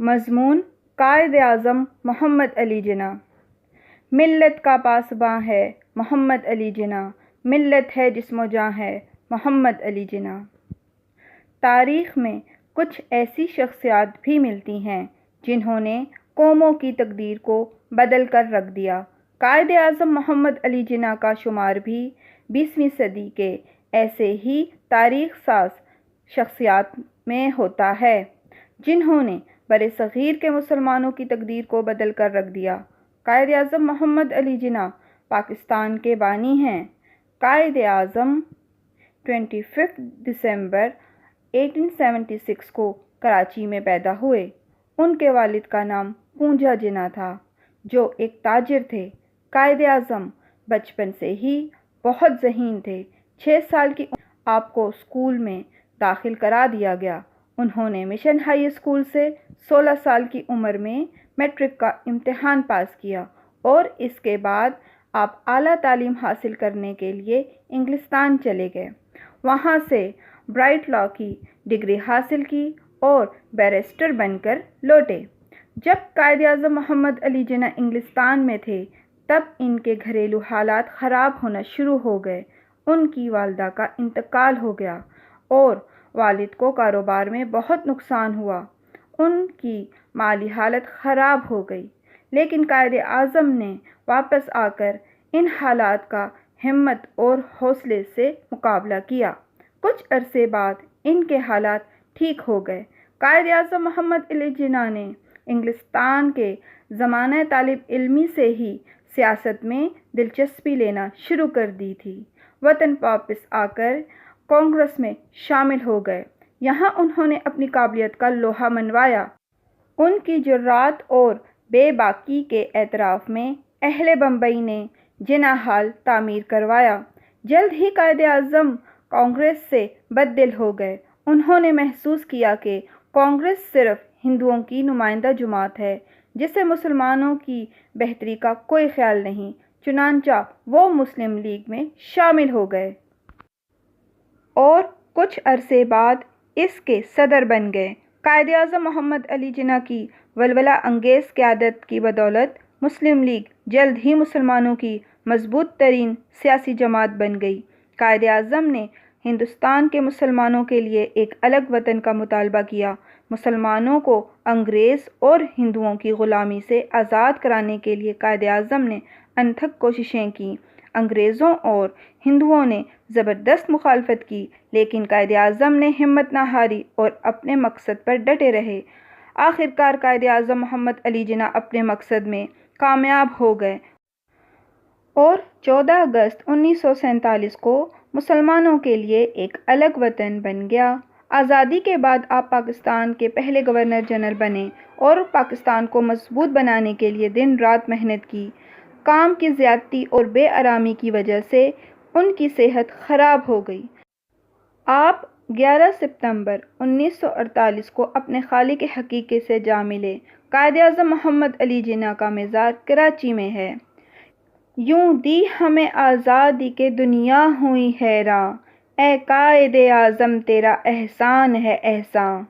مضمون قائد اعظم محمد علی جناح۔ ملت کا پاسباں ہے محمد علی جناح، ملت ہے جسم و جاں ہے محمد علی جناح۔ تاریخ میں کچھ ایسی شخصیات بھی ملتی ہیں جنہوں نے قوموں کی تقدیر کو بدل کر رکھ دیا۔ قائد اعظم محمد علی جناح کا شمار بھی 20ویں صدی کے ایسے ہی تاریخ ساز شخصیات میں ہوتا ہے جنہوں نے برصغیر کے مسلمانوں کی تقدیر کو بدل کر رکھ دیا۔ قائد اعظم محمد علی جناح پاکستان کے بانی ہیں۔ قائد اعظم 25 دسمبر 1876 کو کراچی میں پیدا ہوئے۔ ان کے والد کا نام پونجا جناح تھا جو ایک تاجر تھے۔ قائد اعظم بچپن سے ہی بہت ذہین تھے۔ 6 سال کی عمر آپ کو اسکول میں داخل کرا دیا گیا۔ انہوں نے مشن ہائی اسکول سے 16 سال کی عمر میں میٹرک کا امتحان پاس کیا اور اس کے بعد آپ اعلیٰ تعلیم حاصل کرنے کے لیے انگلستان چلے گئے۔ وہاں سے برائٹ لاء کی ڈگری حاصل کی اور بیرسٹر بن کر لوٹے۔ جب قائد اعظم محمد علی جناح انگلستان میں تھے تب ان کے گھریلو حالات خراب ہونا شروع ہو گئے۔ ان کی والدہ کا انتقال ہو گیا اور والد کو کاروبار میں بہت نقصان ہوا۔ ان کی مالی حالت خراب ہو گئی، لیکن قائد اعظم نے واپس آ کر ان حالات کا ہمت اور حوصلے سے مقابلہ کیا۔ کچھ عرصے بعد ان کے حالات ٹھیک ہو گئے۔ قائد اعظم محمد علی جناح نے انگلستان کے زمانہ طالب علمی سے ہی سیاست میں دلچسپی لینا شروع کر دی تھی۔ وطن واپس آ کر کانگریس میں شامل ہو گئے۔ یہاں انہوں نے اپنی قابلیت کا لوہا منوایا۔ ان کی جرات اور بے باکی کے اعتراف میں اہل بمبئی نے جناح ہال تعمیر کروایا۔ جلد ہی قائد اعظم کانگریس سے بد دل ہو گئے۔ انہوں نے محسوس کیا کہ کانگریس صرف ہندوؤں کی نمائندہ جماعت ہے جسے مسلمانوں کی بہتری کا کوئی خیال نہیں، چنانچہ وہ مسلم لیگ میں شامل ہو گئے اور کچھ عرصے بعد اس کے صدر بن گئے۔ قائد اعظم محمد علی جناح کی ولولہ انگیز قیادت کی بدولت مسلم لیگ جلد ہی مسلمانوں کی مضبوط ترین سیاسی جماعت بن گئی۔ قائد اعظم نے ہندوستان کے مسلمانوں کے لیے ایک الگ وطن کا مطالبہ کیا۔ مسلمانوں کو انگریز اور ہندوؤں کی غلامی سے آزاد کرانے کے لیے قائد اعظم نے انتھک کوششیں کیں۔ انگریزوں اور ہندوؤں نے زبردست مخالفت کی، لیکن قائد اعظم نے ہمت نہ ہاری اور اپنے مقصد پر ڈٹے رہے۔ آخر کار قائد اعظم محمد علی جناح اپنے مقصد میں کامیاب ہو گئے اور 14 اگست 1947 کو مسلمانوں کے لیے ایک الگ وطن بن گیا۔ آزادی کے بعد آپ پاکستان کے پہلے گورنر جنرل بنے اور پاکستان کو مضبوط بنانے کے لیے دن رات محنت کی۔ کام کی زیادتی اور بے آرامی کی وجہ سے ان کی صحت خراب ہو گئی۔ آپ 11 ستمبر 1948 کو اپنے خالق حقیقی سے جا ملے۔ قائد اعظم محمد علی جناح کا مزار کراچی میں ہے۔ یوں دی ہمیں آزادی کہ دنیا ہوئی حیراں، اے قائد اعظم تیرا احسان ہے احسان۔